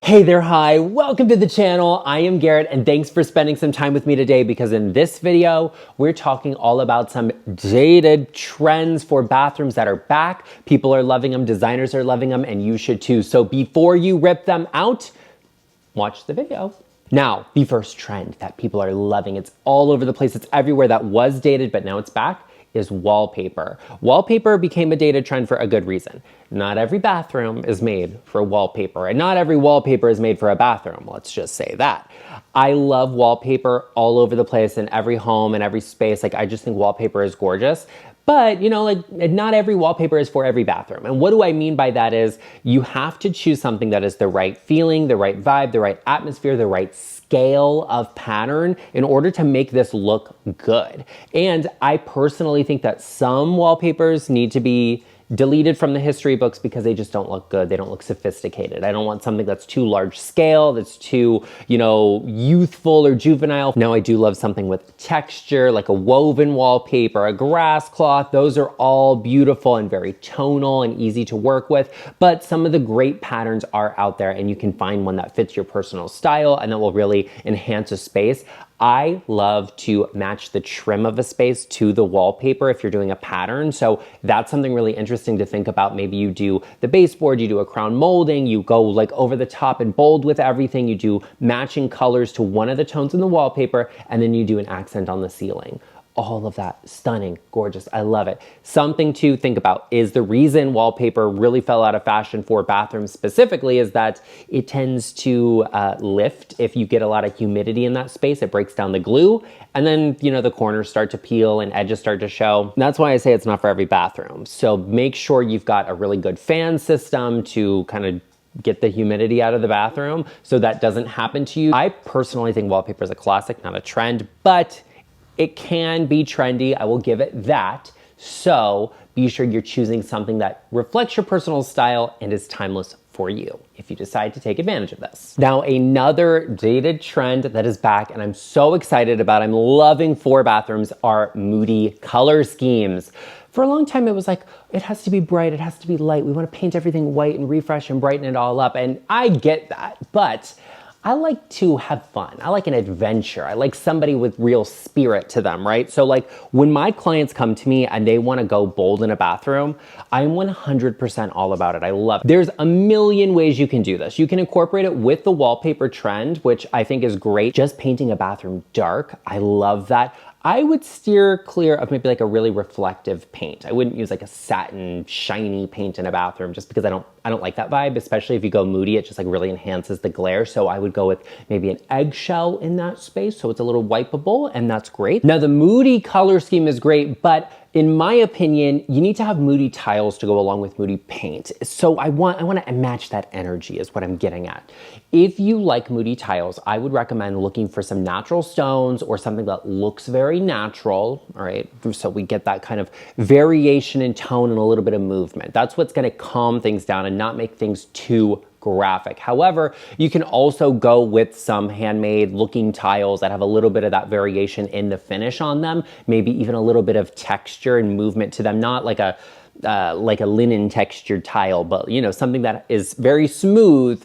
Hey there, hi, welcome to the channel. I am Garrett and thanks for spending some time with me today because in this video, we're talking all about some dated trends for bathrooms that are back. People are loving them, designers are loving them, and you should too. So before you rip them out, watch the video. Now, the first trend that people are loving, it's all over the place, it's everywhere, that was dated, but now it's back, is wallpaper. Wallpaper became a dated trend for a good reason. Not every bathroom is made for wallpaper, and not every wallpaper is made for a bathroom. Let's just say that. I love wallpaper all over the place in every home and every space. Like, I just think wallpaper is gorgeous. But, you know, like, not every wallpaper is for every bathroom. And what do I mean by that is you have to choose something that is the right feeling, the right vibe, the right atmosphere, the right scale of pattern in order to make this look good. And I personally think that some wallpapers need to be deleted from the history books because they just don't look good. They don't look sophisticated. I don't want something that's too large scale, that's too, you know, youthful or juvenile. Now I do love something with texture, like a woven wallpaper, a grass cloth. Those are all beautiful and very tonal and easy to work with. But some of the great patterns are out there and you can find one that fits your personal style and that will really enhance a space. I love to match the trim of a space to the wallpaper if you're doing a pattern. So that's something really interesting to think about. Maybe you do the baseboard, you do a crown molding, you go like over the top and bold with everything, you do matching colors to one of the tones in the wallpaper, and then you do an accent on the ceiling. All of that, stunning, gorgeous, I love it. Something to think about is the reason wallpaper really fell out of fashion for bathrooms specifically is that it tends to lift if you get a lot of humidity in that space. It breaks down the glue and then, you know, the corners start to peel and edges start to show. And that's why I say it's not for every bathroom. So make sure you've got a really good fan system to kind of get the humidity out of the bathroom so that doesn't happen to you. I personally think wallpaper is a classic, not a trend, but it can be trendy, I will give it that. So be sure you're choosing something that reflects your personal style and is timeless for you if you decide to take advantage of this. Now, another dated trend that is back and I'm so excited about, I'm loving for bathrooms, are moody color schemes. For a long time, it was like, it has to be bright, it has to be light. We want to paint everything white and refresh and brighten it all up. And I get that, but I like to have fun. I like an adventure. I like somebody with real spirit to them, right? So like when my clients come to me and they want to go bold in a bathroom, I'm 100% all about it. I love it. There's a million ways you can do this. You can incorporate it with the wallpaper trend, which I think is great. Just painting a bathroom dark. I love that. I would steer clear of maybe like a really reflective paint. I wouldn't use like a satin shiny paint in a bathroom just because I don't like that vibe, especially if you go moody, it just like really enhances the glare. So I would go with maybe an eggshell in that space so it's a little wipeable and that's great. Now the moody color scheme is great, but in my opinion, you need to have moody tiles to go along with moody paint. So I want to match that energy is what I'm getting at. If you like moody tiles, I would recommend looking for some natural stones or something that looks very natural, all right? So we get that kind of variation in tone and a little bit of movement. That's what's gonna calm things down and not make things too graphic. However, you can also go with some handmade looking tiles that have a little bit of that variation in the finish on them, maybe even a little bit of texture and movement to them, not like a linen textured tile, but you know, something that is very smooth,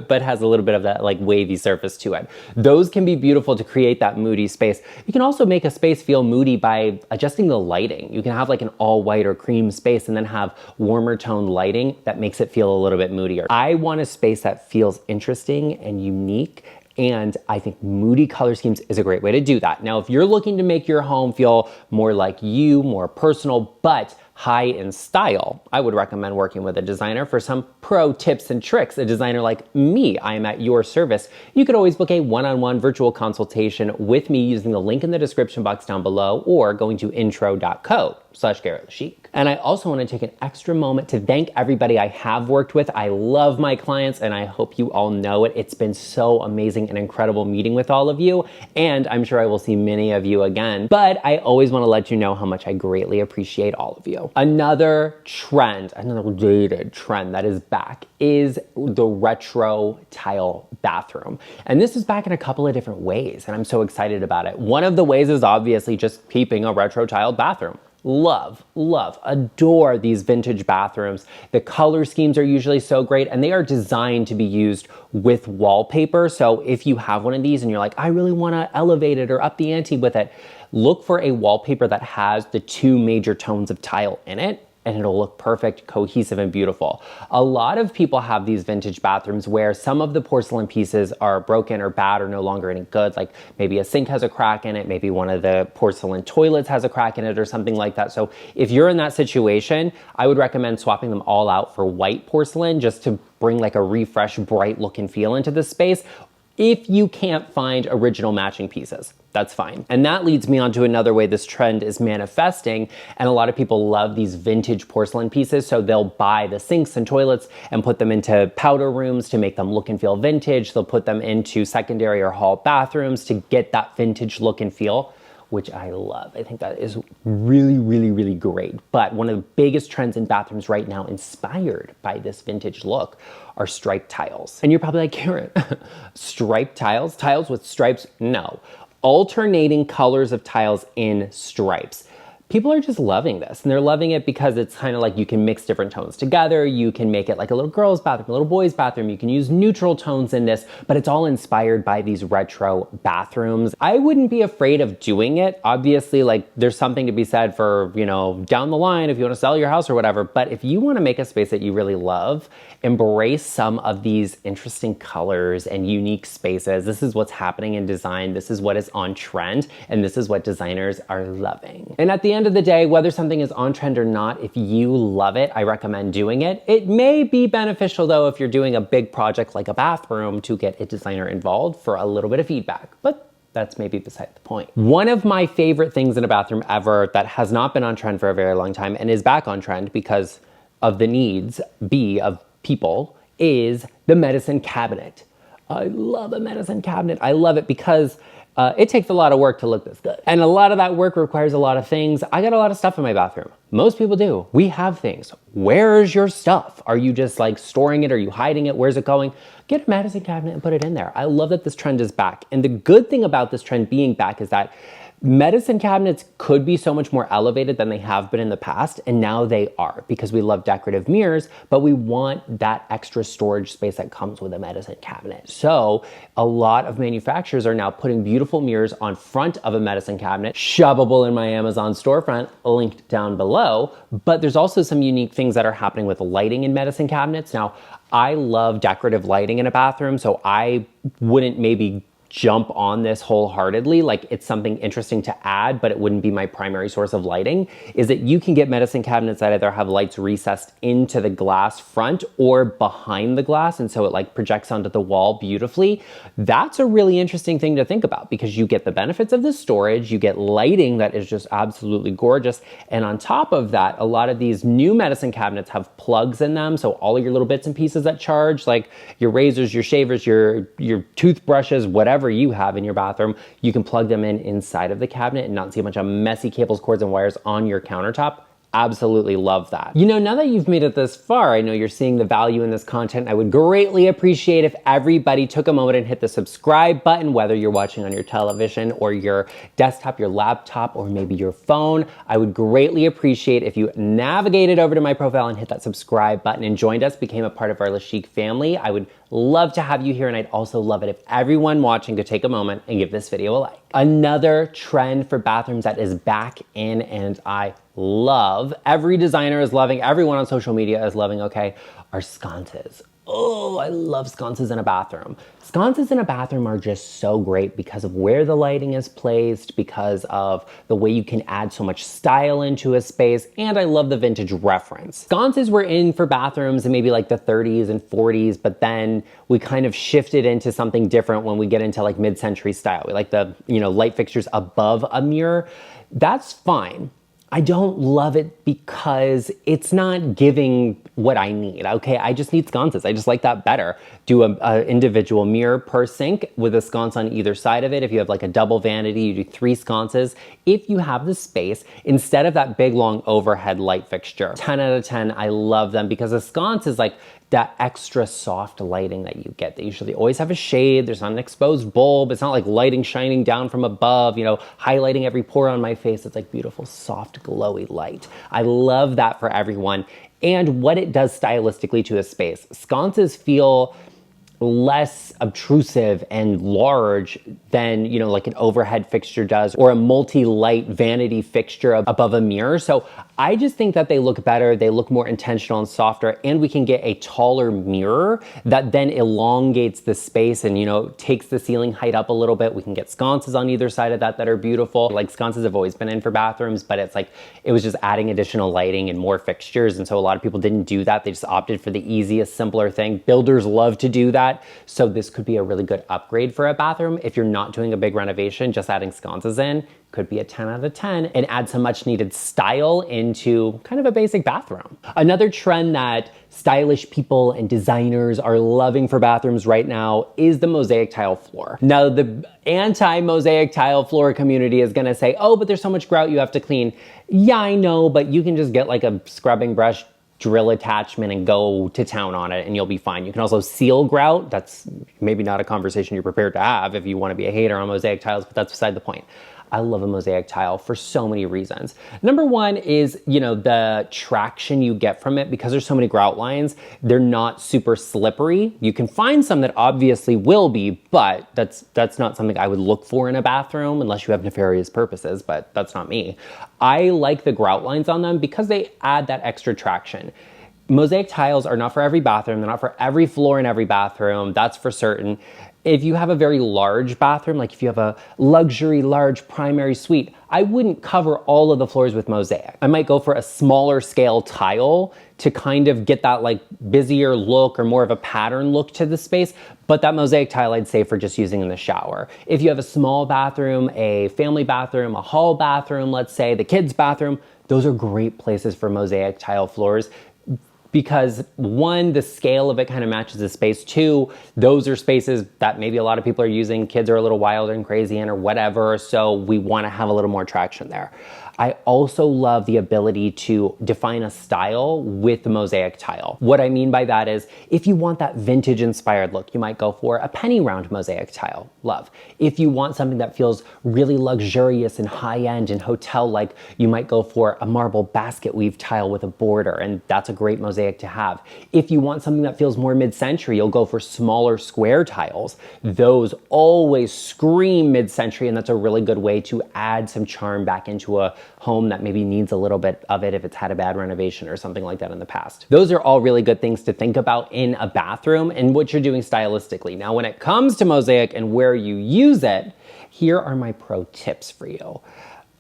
but has a little bit of that like wavy surface to it. Those can be beautiful to create that moody space. You can also make a space feel moody by adjusting the lighting. You can have like an all white or cream space and then have warmer toned lighting that makes it feel a little bit moodier. I want a space that feels interesting and unique. And I think moody color schemes is a great way to do that. Now, if you're looking to make your home feel more like you, more personal, but high in style, I would recommend working with a designer for some pro tips and tricks. A designer like me, I am at your service. You could always book a one-on-one virtual consultation with me using the link in the description box down below or going to intro.co/GarrettLeChic. And I also want to take an extra moment to thank everybody I have worked with. I love my clients and I hope you all know it. It's been so amazing and incredible meeting with all of you. And I'm sure I will see many of you again. But I always want to let you know how much I greatly appreciate all of you. Another trend, another dated trend that is back is the retro tile bathroom. And this is back in a couple of different ways and I'm so excited about it. One of the ways is obviously just keeping a retro tile bathroom. love, love, adore these vintage bathrooms. The color schemes are usually so great, and they are designed to be used with wallpaper. So if you have one of these and you're like, I really want to elevate it or up the ante with it, look for a wallpaper that has the two major tones of tile in it, and it'll look perfect, cohesive, and beautiful. A lot of people have these vintage bathrooms where some of the porcelain pieces are broken or bad or no longer any good. Like maybe a sink has a crack in it, maybe one of the porcelain toilets has a crack in it or something like that. So if you're in that situation, I would recommend swapping them all out for white porcelain just to bring like a refresh, bright look and feel into the space. If you can't find original matching pieces, that's fine. And that leads me on to another way this trend is manifesting. And a lot of people love these vintage porcelain pieces. So they'll buy the sinks and toilets and put them into powder rooms to make them look and feel vintage. They'll put them into secondary or hall bathrooms to get that vintage look and feel, which I love. I think that is really, really, really great. But one of the biggest trends in bathrooms right now, inspired by this vintage look, are striped tiles. And you're probably like, Karen, striped tiles? Tiles with stripes? No. Alternating colors of tiles in stripes. People are just loving this, and they're loving it because it's kind of like you can mix different tones together. You can make it like a little girl's bathroom, a little boy's bathroom. You can use neutral tones in this, but it's all inspired by these retro bathrooms. I wouldn't be afraid of doing it. Obviously, like there's something to be said for, you know, down the line if you want to sell your house or whatever, but if you want to make a space that you really love, embrace some of these interesting colors and unique spaces. This is what's happening in design. This is what is on trend, and this is what designers are loving. And at the end of the day, whether something is on trend or not, if you love it, I recommend doing it. It may be beneficial though if you're doing a big project like a bathroom to get a designer involved for a little bit of feedback, but that's maybe beside the point. One of my favorite things in a bathroom ever that has not been on trend for a very long time and is back on trend because of the needs of people is the medicine cabinet. I love a medicine cabinet. I love it because it takes a lot of work to look this good. And a lot of that work requires a lot of things. I got a lot of stuff in my bathroom. Most people do. We have things. Where's your stuff? Are you just like storing it? Are you hiding it? Where's it going? Get a medicine cabinet and put it in there. I love that this trend is back. And the good thing about this trend being back is that medicine cabinets could be so much more elevated than they have been in the past, and now they are because we love decorative mirrors, but we want that extra storage space that comes with a medicine cabinet. So a lot of manufacturers are now putting beautiful mirrors on front of a medicine cabinet, shoppable in my Amazon storefront, linked down below, but there's also some unique things that are happening with lighting in medicine cabinets. Now, I love decorative lighting in a bathroom, so I wouldn't maybe jump on this wholeheartedly. Like it's something interesting to add, but it wouldn't be my primary source of lighting, is that you can get medicine cabinets that either have lights recessed into the glass front or behind the glass. And so it like projects onto the wall beautifully. That's a really interesting thing to think about because you get the benefits of the storage, you get lighting that is just absolutely gorgeous. And on top of that, a lot of these new medicine cabinets have plugs in them. So all of your little bits and pieces that charge, like your razors, your shavers, your toothbrushes, whatever you have in your bathroom, you can plug them in inside of the cabinet and not see a bunch of messy cables, cords, and wires on your countertop. Absolutely love that. You know, now that you've made it this far, I know you're seeing the value in this content. I would greatly appreciate if everybody took a moment and hit the subscribe button, whether you're watching on your television or your desktop, your laptop, or maybe your phone. I would greatly appreciate if you navigated over to my profile and hit that subscribe button and joined us, became a part of our GarrettLeChic family. I would love to have you here, and I'd also love it if everyone watching could take a moment and give this video a like. Another trend for bathrooms that is back in and I love, every designer is loving, everyone on social media is loving, okay, are sconces. Oh, I love sconces in a bathroom. Sconces in a bathroom are just so great because of where the lighting is placed, because of the way you can add so much style into a space, and I love the vintage reference. Sconces were in for bathrooms in maybe like the 30s and 40s, but then we kind of shifted into something different when we get into like mid-century style. We like the, you know, light fixtures above a mirror. That's fine. I don't love it because it's not giving what I need, okay? I just need sconces. I just like that better. Do a individual mirror per sink with a sconce on either side of it. If you have like a double vanity, you do 3 sconces. If you have the space, instead of that big long overhead light fixture. 10 out of 10, I love them because a sconce is like that extra soft lighting that you get. They usually always have a shade. There's not an exposed bulb. It's not like lighting shining down from above, you know, highlighting every pore on my face. It's like beautiful, soft glowy light. I love that for everyone. And what it does stylistically to a space. Sconces feel less obtrusive and large than, you know, like an overhead fixture does, or a multi-light vanity fixture above a mirror. So I just think that they look better, they look more intentional and softer, and we can get a taller mirror that then elongates the space and, you know, takes the ceiling height up a little bit. We can get sconces on either side of that that are beautiful. Like, sconces have always been in for bathrooms, but it's like, it was just adding additional lighting and more fixtures. And so a lot of people didn't do that. They just opted for the easiest, simpler thing. Builders love to do that. So this could be a really good upgrade for a bathroom. If you're not doing a big renovation, just adding sconces in could be a 10 out of 10 and add some much needed style into kind of a basic bathroom. Another trend that stylish people and designers are loving for bathrooms right now is the mosaic tile floor. Now, the anti-mosaic tile floor community is gonna say, oh, but there's so much grout you have to clean. Yeah, I know, but you can just get like a scrubbing brush, drill attachment, and go to town on it and you'll be fine. You can also seal grout. That's maybe not a conversation you're prepared to have if you want to be a hater on mosaic tiles, but that's beside the point. I love a mosaic tile for so many reasons. Number one is, you know, the traction you get from it. Because there's so many grout lines, they're not super slippery. You can find some that obviously will be, but that's not something I would look for in a bathroom unless you have nefarious purposes, but that's not me. I like the grout lines on them because they add that extra traction. Mosaic tiles are not for every bathroom. They're not for every floor in every bathroom. That's for certain. If you have a very large bathroom, like if you have a luxury large primary suite, I wouldn't cover all of the floors with mosaic. I might go for a smaller scale tile to kind of get that like busier look or more of a pattern look to the space. But that mosaic tile I'd say for just using in the shower. If you have a small bathroom, a family bathroom, a hall bathroom, let's say the kids' bathroom, those are great places for mosaic tile floors. Because one, the scale of it kind of matches the space. Two, those are spaces that maybe a lot of people are using. Kids are a little wild and crazy in or whatever. So we want to have a little more traction there. I also love the ability to define a style with the mosaic tile. What I mean by that is, if you want that vintage inspired look, you might go for a penny round mosaic tile. Love. If you want something that feels really luxurious and high end and hotel-like, you might go for a marble basket weave tile with a border, and that's a great mosaic to have. If you want something that feels more mid-century, you'll go for smaller square tiles. Those always scream mid-century, and that's a really good way to add some charm back into a home that maybe needs a little bit of it if it's had a bad renovation or something like that in the past. Those are all really good things to think about in a bathroom and what you're doing stylistically. Now, when it comes to mosaic and where you use it, here are my pro tips for you.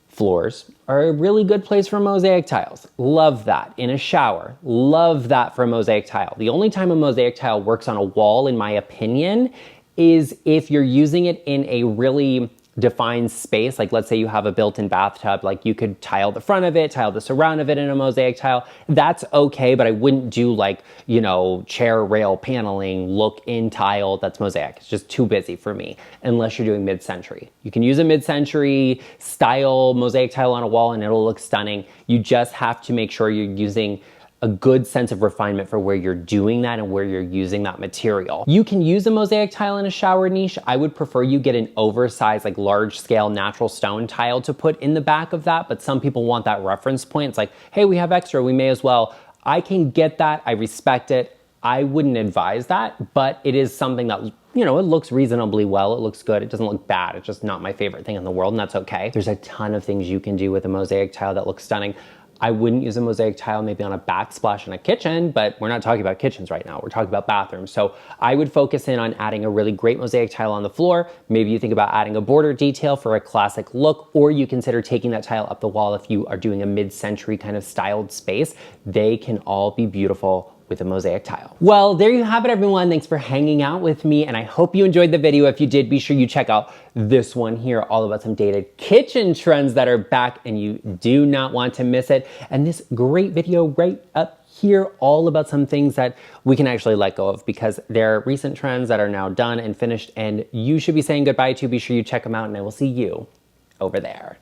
Floors are a really good place for mosaic tiles. Love that. In a shower, love that for a mosaic tile. The only time a mosaic tile works on a wall, in my opinion, is if you're using it in a really defined space. Like, let's say you have a built-in bathtub, like you could tile the front of it, tile the surround of it in a mosaic tile. That's okay, but I wouldn't do like, you know, chair rail paneling look in tile that's mosaic. It's just too busy for me, unless you're doing mid-century. You can use a mid-century style mosaic tile on a wall and it'll look stunning. You just have to make sure you're using a good sense of refinement for where you're doing that and where you're using that material. You can use a mosaic tile in a shower niche. I would prefer you get an oversized, like large scale natural stone tile to put in the back of that, but some people want that reference point. It's like, hey, we have extra, we may as well. I can get that, I respect it. I wouldn't advise that, but it is something that, you know, it looks reasonably well, it looks good, it doesn't look bad, it's just not my favorite thing in the world, and that's okay. There's a ton of things you can do with a mosaic tile that looks stunning. I wouldn't use a mosaic tile maybe on a backsplash in a kitchen, but we're not talking about kitchens right now. We're talking about bathrooms. So I would focus in on adding a really great mosaic tile on the floor. Maybe you think about adding a border detail for a classic look, or you consider taking that tile up the wall if you are doing a mid-century kind of styled space. They can all be beautiful with a mosaic tile. Well, there you have it, everyone. Thanks for hanging out with me, and I hope you enjoyed the video. If you did, be sure you check out this one here, all about some dated kitchen trends that are back, and you do not want to miss it. And this great video right up here, all about some things that we can actually let go of, because they're recent trends that are now done and finished, and you should be saying goodbye to. Be sure you check them out, and I will see you over there.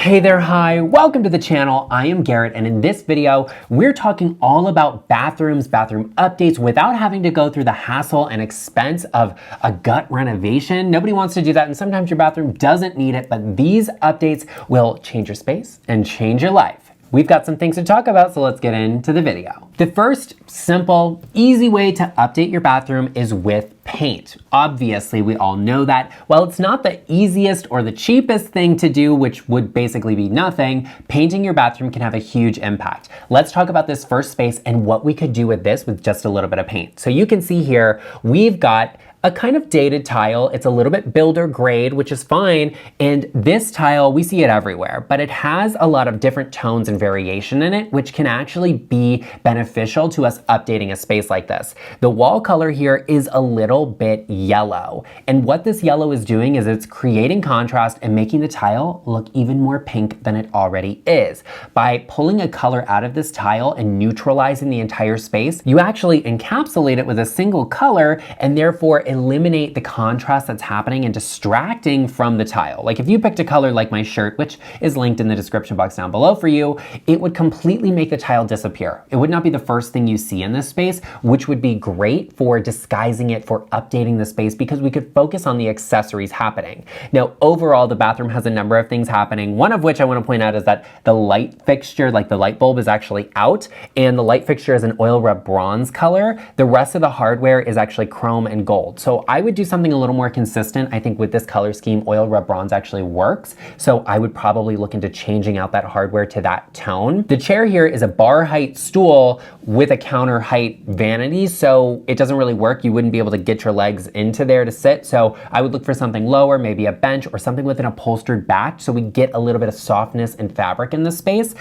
Hey there, hi, welcome to the channel. I am Garrett, and in this video, we're talking all about bathrooms, bathroom updates without having to go through the hassle and expense of a gut renovation. Nobody wants to do that, and sometimes your bathroom doesn't need it, but these updates will change your space and change your life. We've got some things to talk about, so let's get into the video. The first simple, easy way to update your bathroom is with paint. Obviously, we all know that. While it's not the easiest or the cheapest thing to do, which would basically be nothing, painting your bathroom can have a huge impact. Let's talk about this first space and what we could do with this with just a little bit of paint. So you can see here, we've got a kind of dated tile. It's a little bit builder grade, which is fine. And this tile, we see it everywhere, but it has a lot of different tones and variation in it, which can actually be beneficial to us updating a space like this. The wall color here is a little bit yellow. And what this yellow is doing is it's creating contrast and making the tile look even more pink than it already is. By pulling a color out of this tile and neutralizing the entire space, you actually encapsulate it with a single color and therefore eliminate the contrast that's happening and distracting from the tile. Like if you picked a color like my shirt, which is linked in the description box down below for you, it would completely make the tile disappear. It would not be the first thing you see in this space, which would be great for disguising it, for updating the space, because we could focus on the accessories happening. Now, overall, the bathroom has a number of things happening. One of which I want to point out is that the light fixture, like the light bulb, is actually out, and the light fixture is an oil rub bronze color. The rest of the hardware is actually chrome and gold. So I would do something a little more consistent. I think with this color scheme, oil rub bronze actually works. So I would probably look into changing out that hardware to that tone. The chair here is a bar height stool with a counter height vanity. So it doesn't really work. You wouldn't be able to get your legs into there to sit. So I would look for something lower, maybe a bench or something with an upholstered back, so we get a little bit of softness and fabric in the space.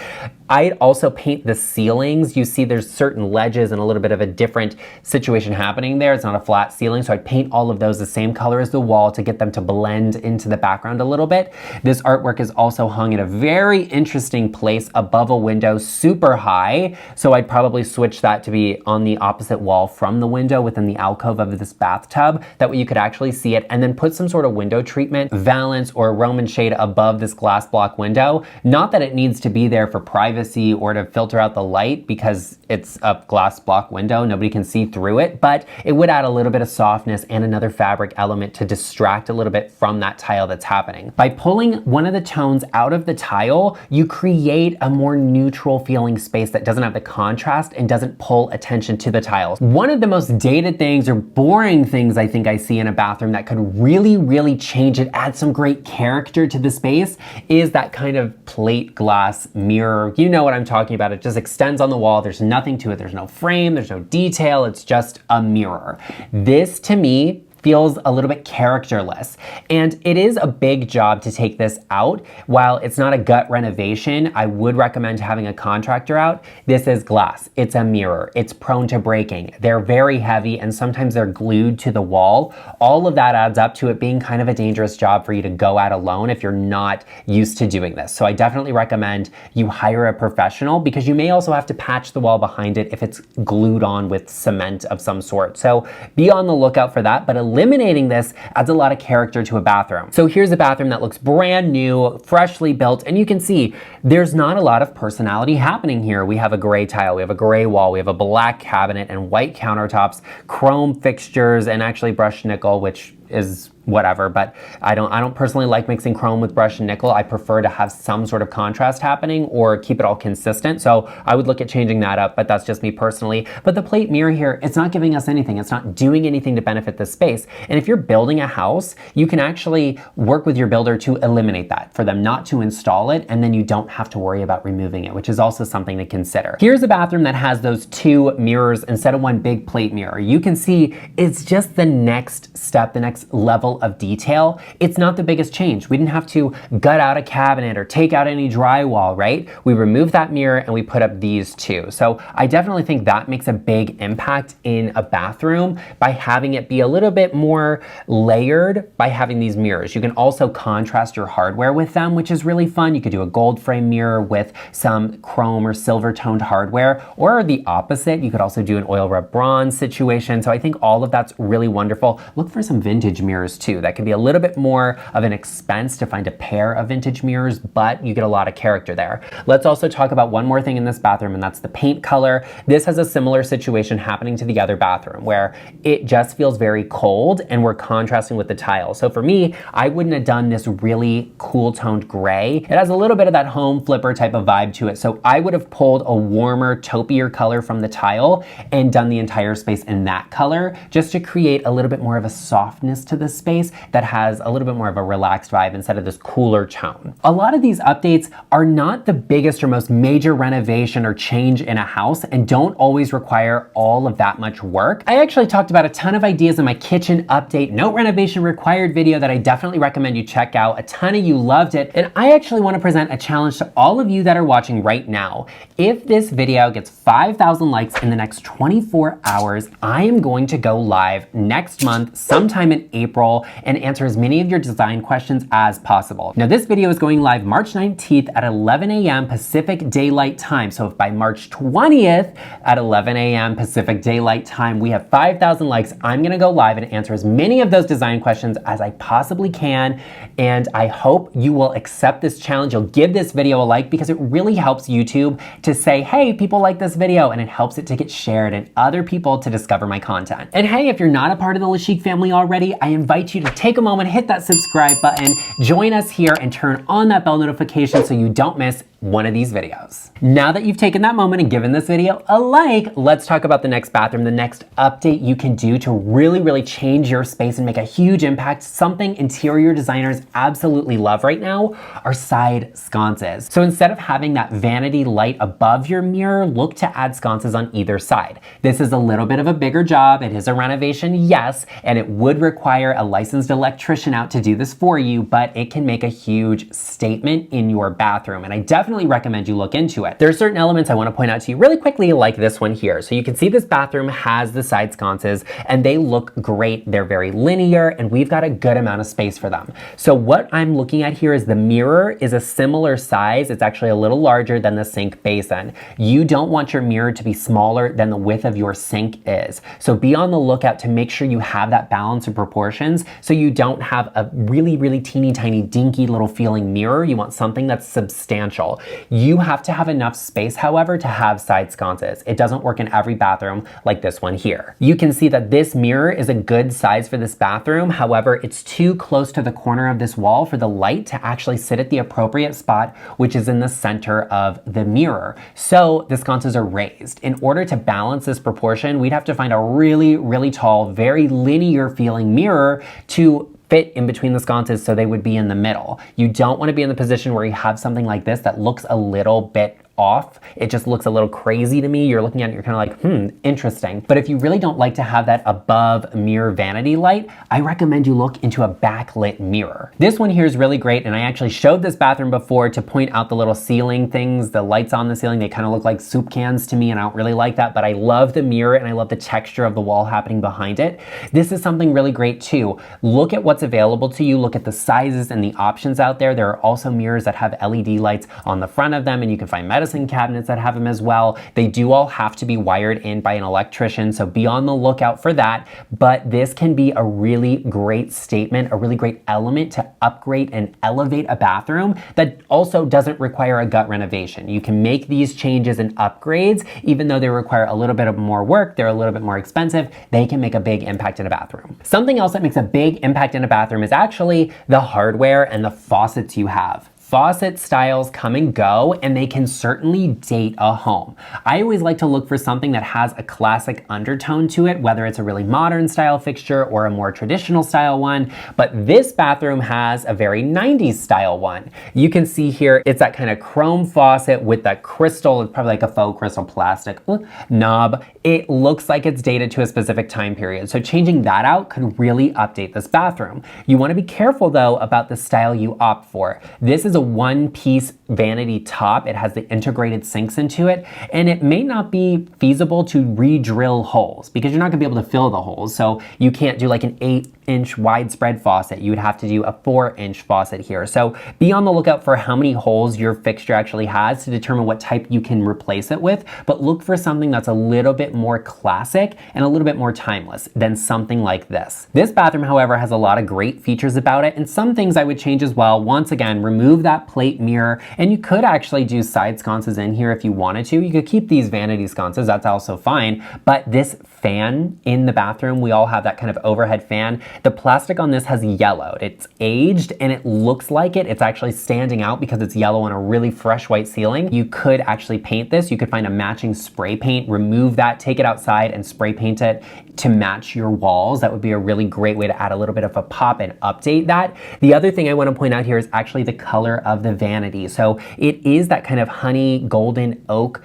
I'd also paint the ceilings. You see there's certain ledges and a little bit of a different situation happening there. It's not a flat ceiling, so I'd paint all of those the same color as the wall to get them to blend into the background a little bit. This artwork is also hung in a very interesting place above a window, super high, so I'd probably switch that to be on the opposite wall from the window within the alcove of this bathtub. That way you could actually see it, and then put some sort of window treatment, valance or Roman shade above this glass block window. Not that it needs to be there for privacy or to filter out the light, because it's a glass block window, nobody can see through it, but it would add a little bit of softness and another fabric element to distract a little bit from that tile that's happening. By pulling one of the tones out of the tile, you create a more neutral feeling space that doesn't have the contrast and doesn't pull attention to the tiles. One of the most dated things or boring things I think I see in a bathroom that could really change it, add some great character to the space, is that kind of plate glass mirror. You know what I'm talking about. It just extends on the wall. There's nothing to it. There's no frame. There's no detail. It's just a mirror. This, to me, feels a little bit characterless. And it is a big job to take this out. While it's not a gut renovation, I would recommend having a contractor out. This is glass. It's a mirror. It's prone to breaking. They're very heavy, and sometimes they're glued to the wall. All of that adds up to it being kind of a dangerous job for you to go at alone if you're not used to doing this. So I definitely recommend you hire a professional, because you may also have to patch the wall behind it if it's glued on with cement of some sort. So be on the lookout for that, but eliminating this adds a lot of character to a bathroom. So here's a bathroom that looks brand new, freshly built, and you can see there's not a lot of personality happening here. We have a gray tile, we have a gray wall, we have a black cabinet and white countertops, chrome fixtures, and actually brushed nickel, which is whatever, but I don't personally like mixing chrome with brushed nickel. I prefer to have some sort of contrast happening or keep it all consistent. So I would look at changing that up, but that's just me personally. But the plate mirror here, it's not giving us anything. It's not doing anything to benefit this space. And if you're building a house, you can actually work with your builder to eliminate that, for them not to install it, and then you don't have to worry about removing it, which is also something to consider. Here's a bathroom that has those two mirrors instead of one big plate mirror. You can see it's just the next step, the next level of detail. It's not the biggest change. We didn't have to gut out a cabinet or take out any drywall, right? We removed that mirror and we put up these two. So I definitely think that makes a big impact in a bathroom by having it be a little bit more layered by having these mirrors. You can also contrast your hardware with them, which is really fun. You could do a gold frame mirror with some chrome or silver toned hardware, or the opposite. You could also do an oil rub bronze situation. So I think all of that's really wonderful. Look for some vintage mirrors too. That can be a little bit more of an expense to find a pair of vintage mirrors, but you get a lot of character there. Let's also talk about one more thing in this bathroom, and that's the paint color. This has a similar situation happening to the other bathroom where it just feels very cold and we're contrasting with the tile. So for me, I wouldn't have done this really cool toned gray. It has a little bit of that home flipper type of vibe to it. So I would have pulled a warmer, taupier color from the tile and done the entire space in that color just to create a little bit more of a softness to the space that has a little bit more of a relaxed vibe instead of this cooler tone. A lot of these updates are not the biggest or most major renovation or change in a house and don't always require all of that much work. I actually talked about a ton of ideas in my kitchen update, no renovation required video that I definitely recommend you check out. A ton of you loved it, and I actually want to present a challenge to all of you that are watching right now. If this video gets 5,000 likes in the next 24 hours, I am going to go live next month, sometime in April, and answer as many of your design questions as possible. Now, this video is going live March 19th at 11 a.m. Pacific Daylight Time. So if by March 20th at 11 a.m. Pacific Daylight Time, we have 5,000 likes, I'm gonna go live and answer as many of those design questions as I possibly can. And I hope you will accept this challenge. You'll give this video a like because it really helps YouTube to say, hey, people like this video, and it helps it to get shared and other people to discover my content. And hey, if you're not a part of the LeChic family already, I invite you to take a moment, hit that subscribe button, join us here, and turn on that bell notification so you don't miss one of these videos. Now that you've taken that moment and given this video a like, let's talk about the next bathroom, the next update you can do to really change your space and make a huge impact. Something interior designers absolutely love right now are side sconces. So instead of having that vanity light above your mirror, look to add sconces on either side. This is a little bit of a bigger job. It is a renovation, yes, and it would require a licensed electrician out to do this for you, but it can make a huge statement in your bathroom, and I definitely recommend you look into it. There are certain elements I want to point out to you really quickly, like this one here. So you can see this bathroom has the side sconces and they look great. They're very linear and we've got a good amount of space for them. So what I'm looking at here is the mirror is a similar size. It's actually a little larger than the sink basin. You don't want your mirror to be smaller than the width of your sink is. So be on the lookout to make sure you have that balance of proportions so you don't have a really teeny tiny dinky little feeling mirror. You want something that's substantial. You have to have enough space, however, to have side sconces. It doesn't work in every bathroom like this one here. You can see that this mirror is a good size for this bathroom. However, it's too close to the corner of this wall for the light to actually sit at the appropriate spot, which is in the center of the mirror. So the sconces are raised. In order to balance this proportion, we'd have to find a really tall, very linear feeling mirror to fit in between the sconces so they would be in the middle. You don't want to be in the position where you have something like this that looks a little bit off. It just looks a little crazy to me. You're looking at it, you're kind of like, interesting. But if you really don't like to have that above mirror vanity light, I recommend you look into a backlit mirror. This one here is really great, and I actually showed this bathroom before to point out the little ceiling things, the lights on the ceiling. They kind of look like soup cans to me, and I don't really like that, but I love the mirror and I love the texture of the wall happening behind it. This is something really great too. Look at what's available to you. Look at the sizes and the options out there. There are also mirrors that have LED lights on the front of them, and you can find medicine cabinets that have them as well. They do all have to be wired in by an electrician, so be on the lookout for that. But this can be a really great statement, a really great element to upgrade and elevate a bathroom that also doesn't require a gut renovation. You can make these changes and upgrades, even though they require a little bit of more work, they're a little bit more expensive, they can make a big impact in a bathroom. Something else that makes a big impact in a bathroom is actually the hardware and the faucets you have. Faucet styles come and go, and they can certainly date a home. I always like to look for something that has a classic undertone to it, whether it's a really modern style fixture or a more traditional style one, but this bathroom has a very 90s style one. You can see here, it's that kind of chrome faucet with that crystal, it's probably like a faux crystal plastic knob. It looks like it's dated to a specific time period, so changing that out could really update this bathroom. You want to be careful though about the style you opt for. This is a one-piece vanity top. It has the integrated sinks into it, and it may not be feasible to re-drill holes because you're not gonna be able to fill the holes. So you can't do like an 8 8-inch widespread faucet. You would have to do a 4-inch faucet here. So be on the lookout for how many holes your fixture actually has to determine what type you can replace it with, but look for something that's a little bit more classic and a little bit more timeless than something like this. This bathroom, however, has a lot of great features about it, and some things I would change as well. Once again, remove that plate mirror, and you could actually do side sconces in here if you wanted to. You could keep these vanity sconces, that's also fine, but this fan in the bathroom, we all have that kind of overhead fan. The plastic on this has yellowed. It's aged and it looks like it's actually standing out because it's yellow on a really fresh white ceiling. You could actually paint this. You could find a matching spray paint, remove that, take it outside and spray paint it to match your walls. That would be a really great way to add a little bit of a pop and update that. The other thing I want to point out here is actually the color of the vanity. So it is that kind of honey golden oak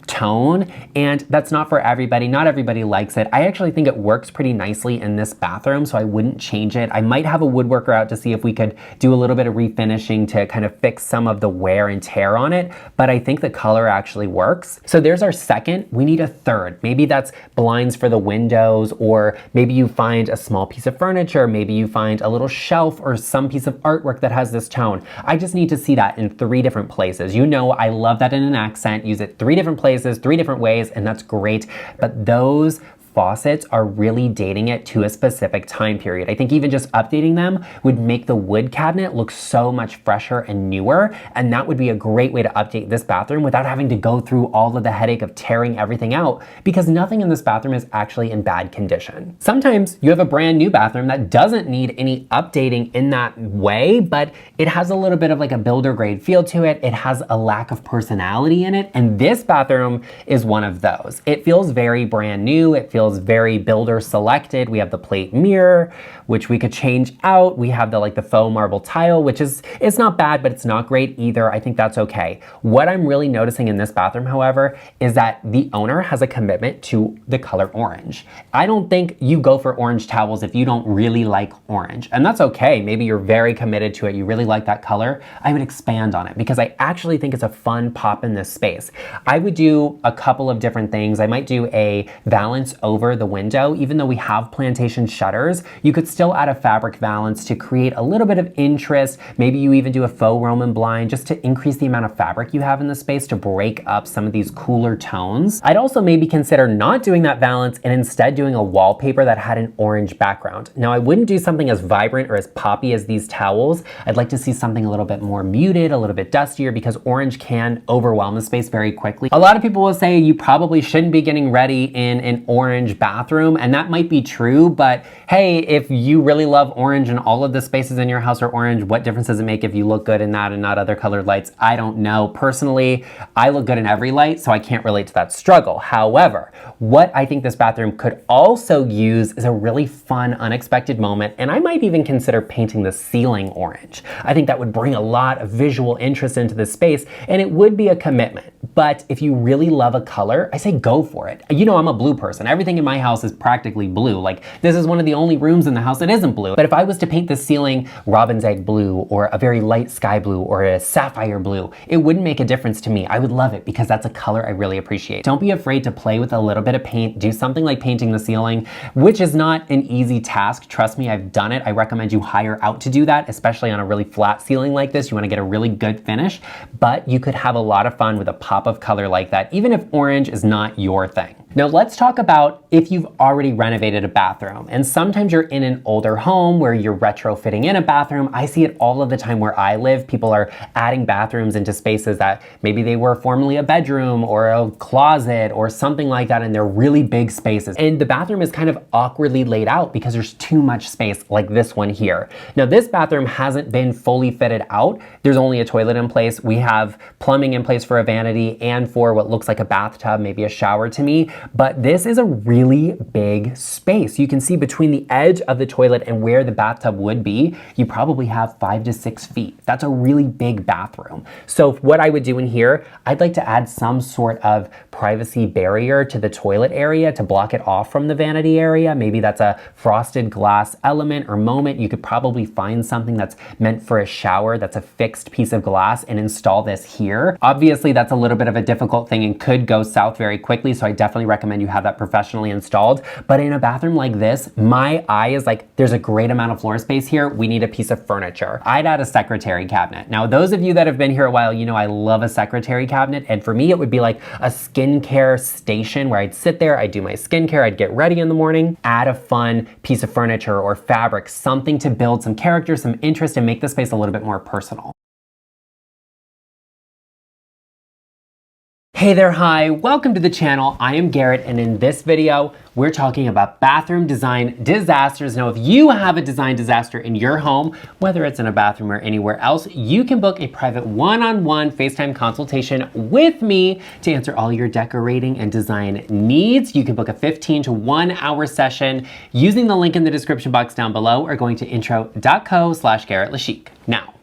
tone, and that's not for everybody. Not everybody likes it. I actually think it works pretty nicely in this bathroom, so I wouldn't change it. I might have a woodworker out to see if we could do a little bit of refinishing to kind of fix some of the wear and tear on it, but I think the color actually works. So there's our second. We need a third. Maybe that's blinds for the windows, or maybe you find a small piece of furniture, maybe you find a little shelf or some piece of artwork that has this tone. I just need to see that in 3 different places. You know, I love that in an accent. Use it 3 different places, 3 different ways, and that's great. But those faucets are really dating it to a specific time period. I think even just updating them would make the wood cabinet look so much fresher and newer, and that would be a great way to update this bathroom without having to go through all of the headache of tearing everything out, because nothing in this bathroom is actually in bad condition. Sometimes you have a brand new bathroom that doesn't need any updating in that way, but it has a little bit of like a builder grade feel to it. It has a lack of personality in it, and this bathroom is one of those. It feels very brand new. It feels very builder selected. We have the plate mirror, which we could change out. We have the faux marble tile, which it's not bad, but it's not great either. I think that's okay. What I'm really noticing in this bathroom, however, is that the owner has a commitment to the color orange. I don't think you go for orange towels if you don't really like orange, and that's okay. Maybe you're very committed to it. You really like that color. I would expand on it because I actually think it's a fun pop in this space. I would do a couple of different things. I might do a valance over the window. Even though we have plantation shutters, you could still add a fabric valance to create a little bit of interest. Maybe you even do a faux Roman blind just to increase the amount of fabric you have in the space to break up some of these cooler tones. I'd also maybe consider not doing that valance and instead doing a wallpaper that had an orange background. Now, I wouldn't do something as vibrant or as poppy as these towels. I'd like to see something a little bit more muted, a little bit dustier, because orange can overwhelm the space very quickly. A lot of people will say you probably shouldn't be getting ready in an orange bathroom, and that might be true, but hey, if you really love orange and all of the spaces in your house are orange, what difference does it make if you look good in that and not other colored lights? I don't know. Personally, I look good in every light, so I can't relate to that struggle. However, what I think this bathroom could also use is a really fun, unexpected moment, and I might even consider painting the ceiling orange. I think that would bring a lot of visual interest into the space, and it would be a commitment. But if you really love a color, I say go for it. You know, I'm a blue person. Everything in my house is practically blue. Like, this is one of the only rooms in the house that isn't blue. But if I was to paint the ceiling robin's egg blue, or a very light sky blue, or a sapphire blue, it wouldn't make a difference to me. I would love it because that's a color I really appreciate. Don't be afraid to play with a little bit of paint. Do something like painting the ceiling, which is not an easy task. Trust me, I've done it. I recommend you hire out to do that, especially on a really flat ceiling like this. You want to get a really good finish, but you could have a lot of fun with a pop of color like that, even if orange is not your thing. Now let's talk about if you've already renovated a bathroom. And sometimes you're in an older home where you're retrofitting in a bathroom. I see it all of the time where I live. People are adding bathrooms into spaces that maybe they were formerly a bedroom or a closet or something like that, and they're really big spaces. And the bathroom is kind of awkwardly laid out because there's too much space, like this one here. Now this bathroom hasn't been fully fitted out. There's only a toilet in place. We have plumbing in place for a vanity and for what looks like a bathtub, maybe a shower to me. But this is a really big space. You can see between the edge of the toilet and where the bathtub would be, you probably have 5 to 6 feet. That's a really big bathroom. So what I would do in here, I'd like to add some sort of privacy barrier to the toilet area to block it off from the vanity area. Maybe that's a frosted glass element or moment. You could probably find something that's meant for a shower that's a fixed piece of glass and install this here. Obviously, that's a little bit of a difficult thing and could go south very quickly, so I definitely recommend you have that professional professionally installed. But in a bathroom like this, my eye is like, there's a great amount of floor space here. We need a piece of furniture. I'd add a secretary cabinet. Now, those of you that have been here a while, you know I love a secretary cabinet. And for me, it would be like a skincare station where I'd sit there, I'd do my skincare, I'd get ready in the morning, add a fun piece of furniture or fabric, something to build some character, some interest, and make the space a little bit more personal. Hey there, hi, welcome to the channel. I am Garrett, and in this video, we're talking about bathroom design disasters. Now, if you have a design disaster in your home, whether it's in a bathroom or anywhere else, you can book a private one-on-one FaceTime consultation with me to answer all your decorating and design needs. You can book a 15 to 1 hour session using the link in the description box down below or going to intro.co/GarrettLeChic. Now,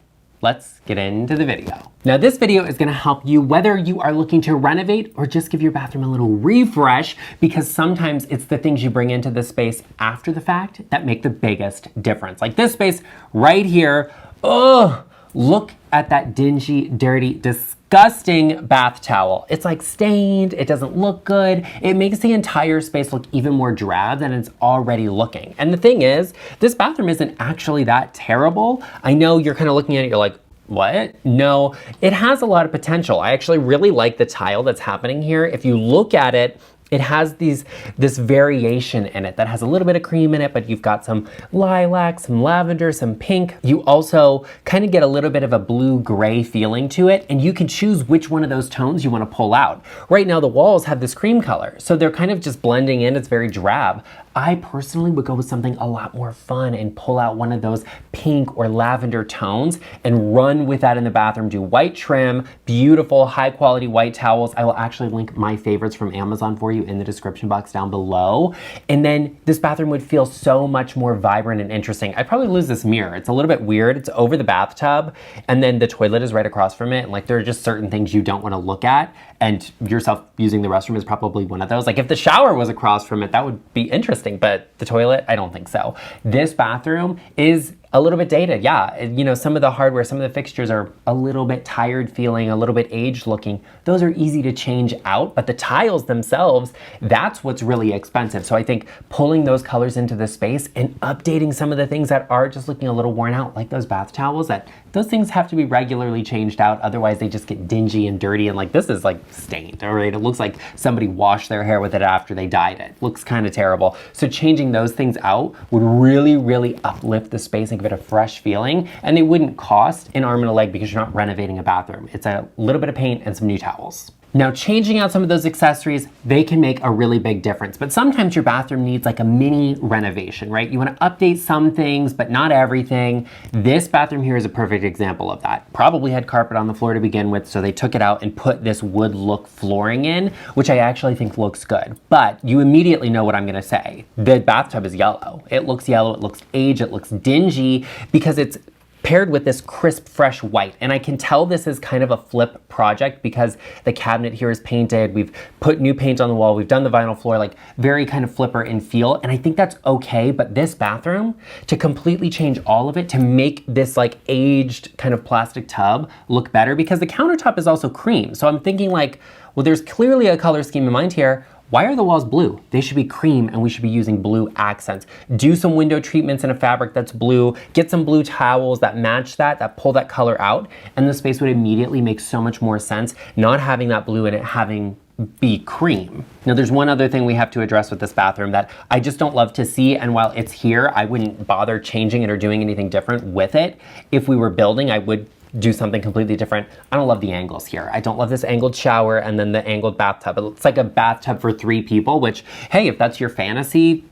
let's get into the video. Now, this video is gonna help you whether you are looking to renovate or just give your bathroom a little refresh, because sometimes it's the things you bring into the space after the fact that make the biggest difference. Like this space right here, oh, look at that dingy, dirty, disgusting bath towel. It's like stained, it doesn't look good. It makes the entire space look even more drab than it's already looking. And the thing is, this bathroom isn't actually that terrible. I know you're kind of looking at it, you're like, what? No, it has a lot of potential. I actually really like the tile that's happening here. If you look at it, it has this variation in it that has a little bit of cream in it, but you've got some lilac, some lavender, some pink. You also kind of get a little bit of a blue-gray feeling to it, and you can choose which one of those tones you want to pull out. Right now, the walls have this cream color, so they're kind of just blending in. It's very drab. I personally would go with something a lot more fun and pull out one of those pink or lavender tones and run with that in the bathroom. Do white trim, beautiful, high-quality white towels. I will actually link my favorites from Amazon for you in the description box down below. And then this bathroom would feel so much more vibrant and interesting. I'd probably lose this mirror. It's a little bit weird. It's over the bathtub, and then the toilet is right across from it. And like, there are just certain things you don't want to look at, and yourself using the restroom is probably one of those. Like if the shower was across from it, that would be interesting, but the toilet, I don't think so. This bathroom is a little bit dated, yeah. You know, some of the hardware, some of the fixtures are a little bit tired feeling, a little bit aged looking. Those are easy to change out, but the tiles themselves, that's what's really expensive. So I think pulling those colors into the space and updating some of the things that are just looking a little worn out, like those bath towels, those things have to be regularly changed out. Otherwise they just get dingy and dirty, and like this is like stained, all right? It looks like somebody washed their hair with it after they dyed it. Looks kind of terrible. So changing those things out would really, really uplift the space and give it a fresh feeling, and it wouldn't cost an arm and a leg because you're not renovating a bathroom. It's a little bit of paint and some new towels. Now, changing out some of those accessories, they can make a really big difference, but sometimes your bathroom needs like a mini renovation, right? You want to update some things, but not everything. This bathroom here is a perfect example of that. Probably had carpet on the floor to begin with, so they took it out and put this wood look flooring in, which I actually think looks good. But you immediately know what I'm gonna say. The bathtub is yellow. It looks yellow, it looks aged, it looks dingy, because it's paired with this crisp, fresh white. And I can tell this is kind of a flip project because the cabinet here is painted. We've put new paint on the wall. We've done the vinyl floor, like very kind of flipper in feel. And I think that's okay. But this bathroom, to completely change all of it, to make this like aged kind of plastic tub look better, because the countertop is also cream. So I'm thinking like, well, there's clearly a color scheme in mind here. Why are the walls blue? They should be cream, and we should be using blue accents. Do some window treatments in a fabric that's blue, get some blue towels that match that pull that color out, and the space would immediately make so much more sense, not having that blue in it, having be cream. Now, there's one other thing we have to address with this bathroom that I just don't love to see, and while it's here, I wouldn't bother changing it or doing anything different with it. If we were building, I would do something completely different. I don't love the angles here. I don't love this angled shower and then the angled bathtub. It looks like a bathtub for 3 people, which, hey, if that's your fantasy,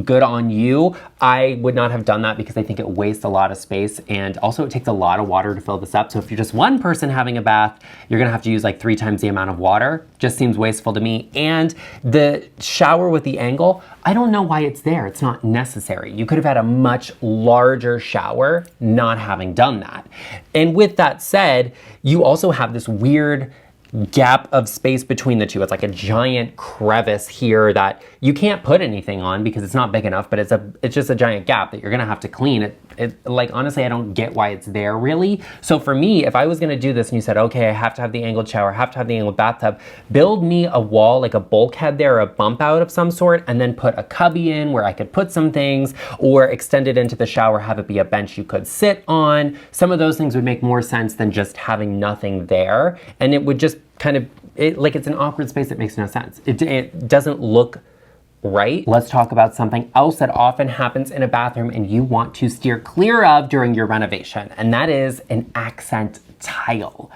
good on you. I would not have done that because I think it wastes a lot of space, and also it takes a lot of water to fill this up. So if you're just one person having a bath, you're gonna have to use like 3 times the amount of water. Just seems wasteful to me. And the shower with the angle, I don't know why it's there. It's not necessary. You could have had a much larger shower not having done that. And with that said, you also have this weird gap of space between the two. It's like a giant crevice here that you can't put anything on because it's not big enough, but it's just a giant gap that you're gonna have to clean. Like, honestly, I don't get why it's there really. So for me, if I was gonna do this and you said, okay, I have to have the angled shower, I have to have the angled bathtub, build me a wall, like a bulkhead there, or a bump out of some sort, and then put a cubby in where I could put some things, or extend it into the shower, have it be a bench you could sit on. Some of those things would make more sense than just having nothing there. And it would just kind of, like it's an awkward space that makes no sense. It doesn't look right. Let's talk about something else that often happens in a bathroom and you want to steer clear of during your renovation, and that is an accent tile.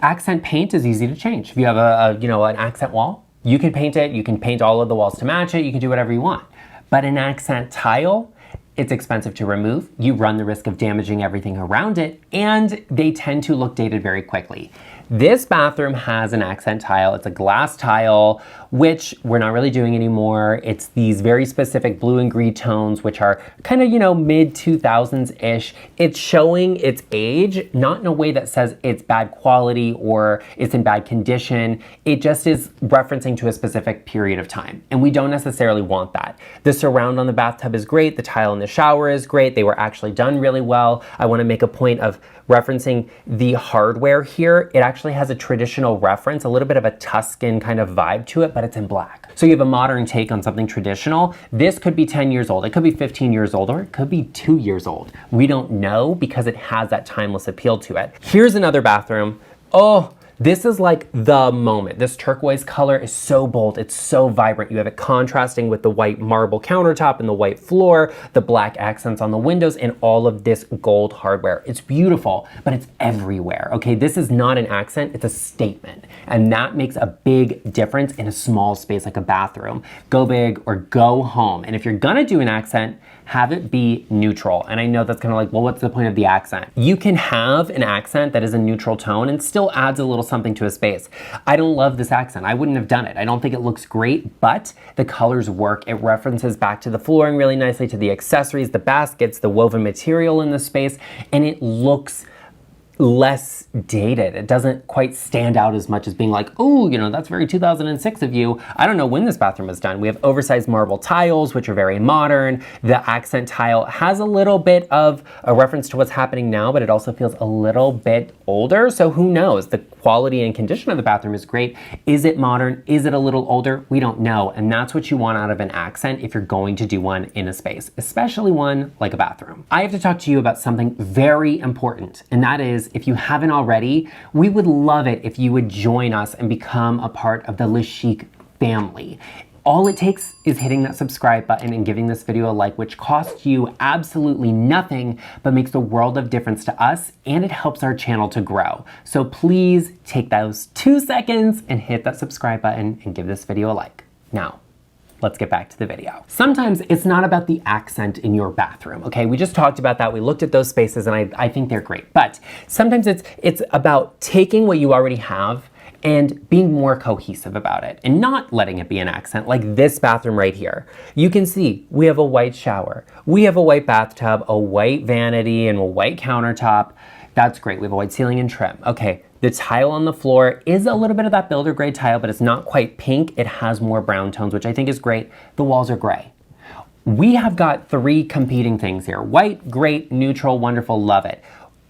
Accent paint is easy to change. If you have an accent wall, you can paint it, you can paint all of the walls to match it, you can do whatever you want. But an accent tile, it's expensive to remove, you run the risk of damaging everything around it, and they tend to look dated very quickly. This bathroom has an accent tile. It's a glass tile, which we're not really doing anymore. It's these very specific blue and green tones, which are kind of, mid 2000s-ish. It's showing its age, not in a way that says it's bad quality or it's in bad condition. It just is referencing to a specific period of time, and we don't necessarily want that. The surround on the bathtub is great. The tile in the shower is great. They were actually done really well. I want to make a point of referencing the hardware here. It actually has a traditional reference, a little bit of a Tuscan kind of vibe to it, but it's in black. So you have a modern take on something traditional. This could be 10 years old, it could be 15 years old, or it could be 2 years old. We don't know because it has that timeless appeal to it. Here's another bathroom. Oh, this is like the moment. This turquoise color is so bold, it's so vibrant. You have it contrasting with the white marble countertop and the white floor, the black accents on the windows, and all of this gold hardware. It's beautiful, but it's everywhere, okay? This is not an accent, it's a statement. And that makes a big difference in a small space like a bathroom. Go big or go home. And if you're gonna do an accent, have it be neutral. And I know that's kind of like, well, what's the point of the accent? You can have an accent that is a neutral tone and still adds a little something to a space. I don't love this accent. I wouldn't have done it. I don't think it looks great, but the colors work. It references back to the flooring really nicely, to the accessories, the baskets, the woven material in the space, and it looks less dated. It doesn't quite stand out as much as being like, oh, that's very 2006 of you. I don't know when this bathroom was done. We have oversized marble tiles, which are very modern. The accent tile has a little bit of a reference to what's happening now, but it also feels a little bit older. So who knows? The quality and condition of the bathroom is great. Is it modern? Is it a little older? We don't know. And that's what you want out of an accent if you're going to do one in a space, especially one like a bathroom. I have to talk to you about something very important, and that is, if you haven't already, we would love it if you would join us and become a part of the GarrettLeChic family. All it takes is hitting that subscribe button and giving this video a like, which costs you absolutely nothing, but makes a world of difference to us, and it helps our channel to grow. So please take those 2 seconds and hit that subscribe button and give this video a like. Now, let's get back to the video. Sometimes it's not about the accent in your bathroom, okay? We just talked about that. We looked at those spaces and I think they're great. But sometimes it's about taking what you already have and being more cohesive about it and not letting it be an accent, like this bathroom right here. You can see we have a white shower, we have a white bathtub, a white vanity, and a white countertop. That's great. We have a white ceiling and trim. Okay, the tile on the floor is a little bit of that builder gray tile, but it's not quite pink. It has more brown tones, which I think is great. The walls are gray. We have got 3 competing things here. White, great, neutral, wonderful, love it.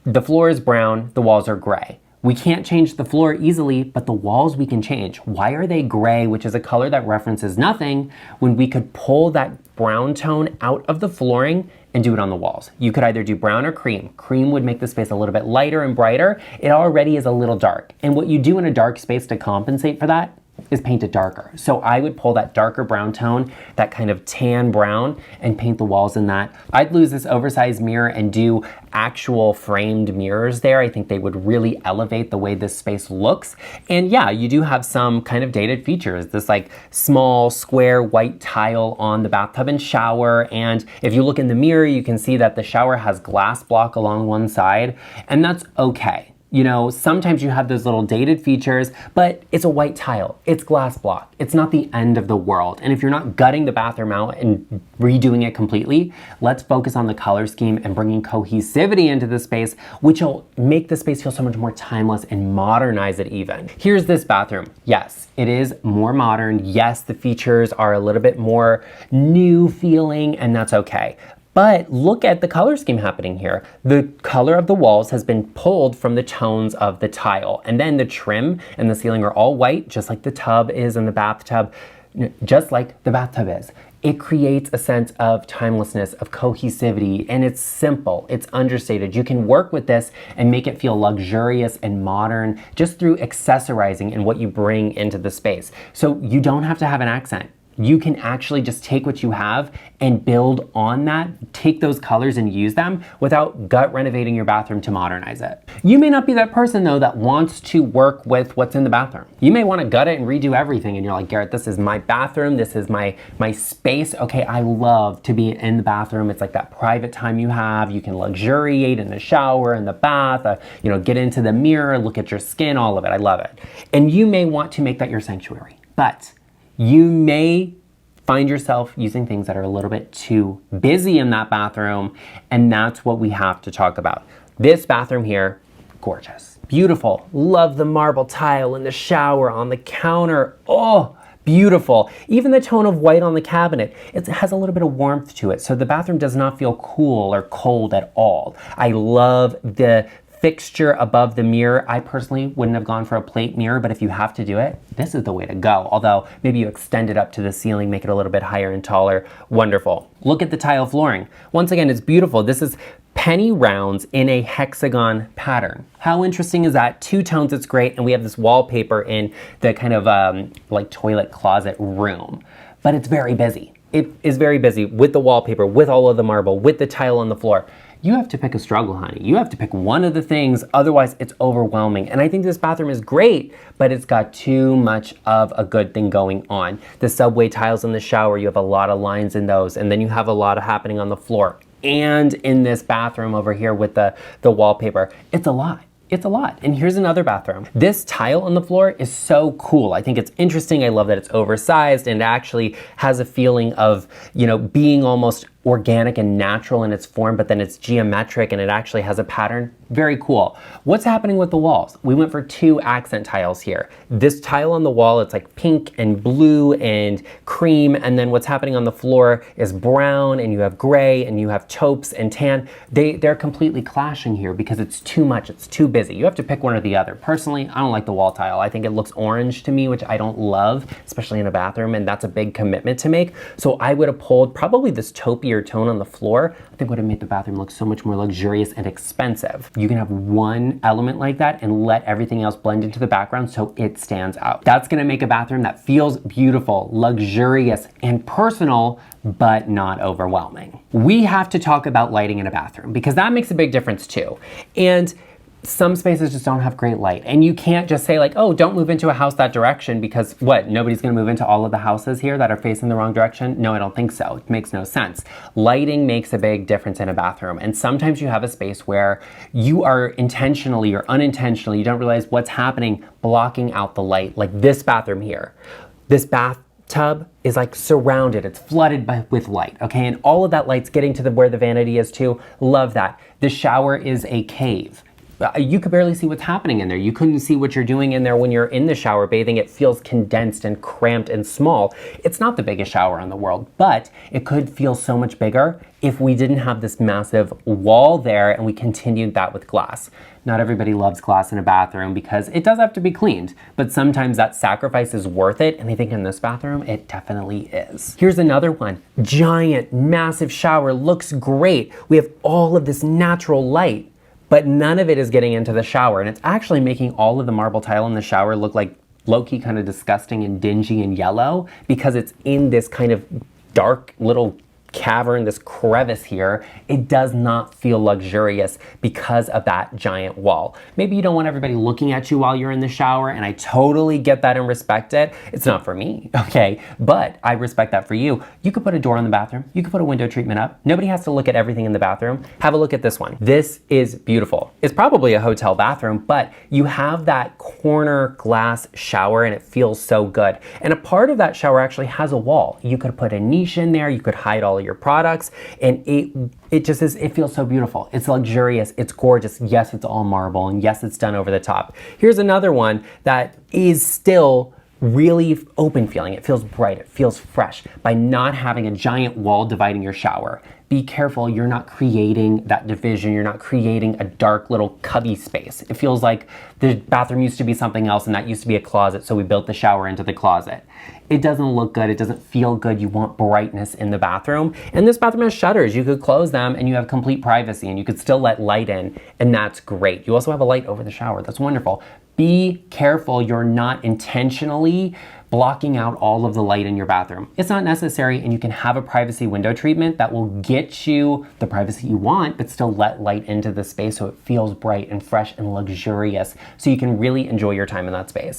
The floor is brown, the walls are gray. We can't change the floor easily, but the walls we can change. Why are they gray, which is a color that references nothing, when we could pull that brown tone out of the flooring and do it on the walls? You could either do brown or cream. Cream would make the space a little bit lighter and brighter. It already is a little dark. And what you do in a dark space to compensate for that is paint it darker. So I would pull that darker brown tone, that kind of tan brown, and paint the walls in that. I'd lose this oversized mirror and do actual framed mirrors there. I think they would really elevate the way this space looks. And yeah, you do have some kind of dated features. This like small square white tile on the bathtub and shower. And if you look in the mirror, you can see that the shower has glass block along one side, and that's okay. Sometimes you have those little dated features, but it's a white tile, it's glass block. It's not the end of the world. And if you're not gutting the bathroom out and redoing it completely, let's focus on the color scheme and bringing cohesivity into the space, which will make the space feel so much more timeless and modernize it even. Here's this bathroom. Yes, it is more modern. Yes, the features are a little bit more new feeling, and that's okay. But look at the color scheme happening here. The color of the walls has been pulled from the tones of the tile. And then the trim and the ceiling are all white, just like the tub is in the bathtub, just like the bathtub is. It creates a sense of timelessness, of cohesivity, and it's simple, it's understated. You can work with this and make it feel luxurious and modern just through accessorizing and what you bring into the space. So you don't have to have an accent. You can actually just take what you have and build on that, take those colors and use them without gut renovating your bathroom to modernize it. You may not be that person though that wants to work with what's in the bathroom. You may want to gut it and redo everything and you're like, Garrett, this is my bathroom, this is my space. Okay, I love to be in the bathroom. It's like that private time you have. You can luxuriate in the shower, in the bath, get into the mirror, look at your skin, all of it. I love it. And you may want to make that your sanctuary, but you may find yourself using things that are a little bit too busy in that bathroom, and that's what we have to talk about. This bathroom here, gorgeous, beautiful. Love the marble tile in the shower, on the counter. Oh, beautiful. Even the tone of white on the cabinet, it has a little bit of warmth to it, so the bathroom does not feel cool or cold at all. I love the fixture above the mirror. I personally wouldn't have gone for a plate mirror, but if you have to do it, this is the way to go. Although maybe you extend it up to the ceiling, make it a little bit higher and taller. Wonderful. Look at the tile flooring. Once again, it's beautiful. This is penny rounds in a hexagon pattern. How interesting is that? Two tones, it's great. And we have this wallpaper in the kind of like toilet closet room, but it's very busy. It is very busy with the wallpaper, with all of the marble, with the tile on the floor. You have to pick a struggle, honey. You have to pick one of the things, otherwise it's overwhelming. And I think this bathroom is great, but it's got too much of a good thing going on. The subway tiles in the shower, you have a lot of lines in those, and then you have a lot of happening on the floor. And in this bathroom over here with the wallpaper, it's a lot. It's a lot. And here's another bathroom. This tile on the floor is so cool. I think it's interesting. I love that it's oversized and actually has a feeling of, being almost organic and natural in its form, but then it's geometric and it actually has a pattern. Very cool. What's happening with the walls? We went for two accent tiles here. This tile on the wall, it's like pink and blue and cream, and then what's happening on the floor is brown, and you have gray, and you have taupes and tan. They're completely clashing here because it's too much, it's too busy. You have to pick one or the other. Personally, I don't like the wall tile. I think it looks orange to me, which I don't love, especially in a bathroom, and that's a big commitment to make. So I would have pulled probably this taupier tone on the floor. I think would have made the bathroom look so much more luxurious and expensive. You can have one element like that and let everything else blend into the background so it stands out. That's gonna make a bathroom that feels beautiful, luxurious, and personal, but not overwhelming. We have to talk about lighting in a bathroom because that makes a big difference too. And some spaces just don't have great light, and you can't just say like, oh, don't move into a house that direction because what, nobody's gonna move into all of the houses here that are facing the wrong direction? No, I don't think so. It makes no sense. Lighting makes a big difference in a bathroom, and sometimes you have a space where you are intentionally or unintentionally, you don't realize what's happening, blocking out the light, like this bathroom here. This bathtub is like surrounded, it's flooded with light, okay? And all of that light's getting to where the vanity is too. Love that. The shower is a cave. You could barely see what's happening in there. You couldn't see what you're doing in there when you're in the shower bathing. It feels condensed and cramped and small. It's not the biggest shower in the world, but it could feel so much bigger if we didn't have this massive wall there and we continued that with glass. Not everybody loves glass in a bathroom because it does have to be cleaned, but sometimes that sacrifice is worth it, and I think in this bathroom, it definitely is. Here's another one. Giant, massive shower, looks great. We have all of this natural light, but none of it is getting into the shower, and it's actually making all of the marble tile in the shower look like low-key kind of disgusting and dingy and yellow because it's in this kind of dark little cavern, this crevice here. It does not feel luxurious because of that giant wall. Maybe you don't want everybody looking at you while you're in the shower, and I totally get that and respect it. It's not for me, okay? But I respect that for you. You could put a door in the bathroom. You could put a window treatment up. Nobody has to look at everything in the bathroom. Have a look at this one. This is beautiful. It's probably a hotel bathroom, but you have that corner glass shower and it feels so good. And a part of that shower actually has a wall. You could put a niche in there. You could hide all your products, and it just is, it feels so beautiful. It's luxurious, it's gorgeous. Yes, it's all marble, and yes, it's done over the top. Here's another one that is still really open feeling. It feels bright, it feels fresh by not having a giant wall dividing your shower. Be careful, you're not creating that division, you're not creating a dark little cubby space. It feels like the bathroom used to be something else and that used to be a closet, so we built the shower into the closet. It doesn't look good, it doesn't feel good, you want brightness in the bathroom. And this bathroom has shutters, you could close them and you have complete privacy and you could still let light in, and that's great. You also have a light over the shower, that's wonderful. Be careful you're not intentionally blocking out all of the light in your bathroom. It's not necessary, and you can have a privacy window treatment that will get you the privacy you want, but still let light into the space so it feels bright and fresh and luxurious, so you can really enjoy your time in that space.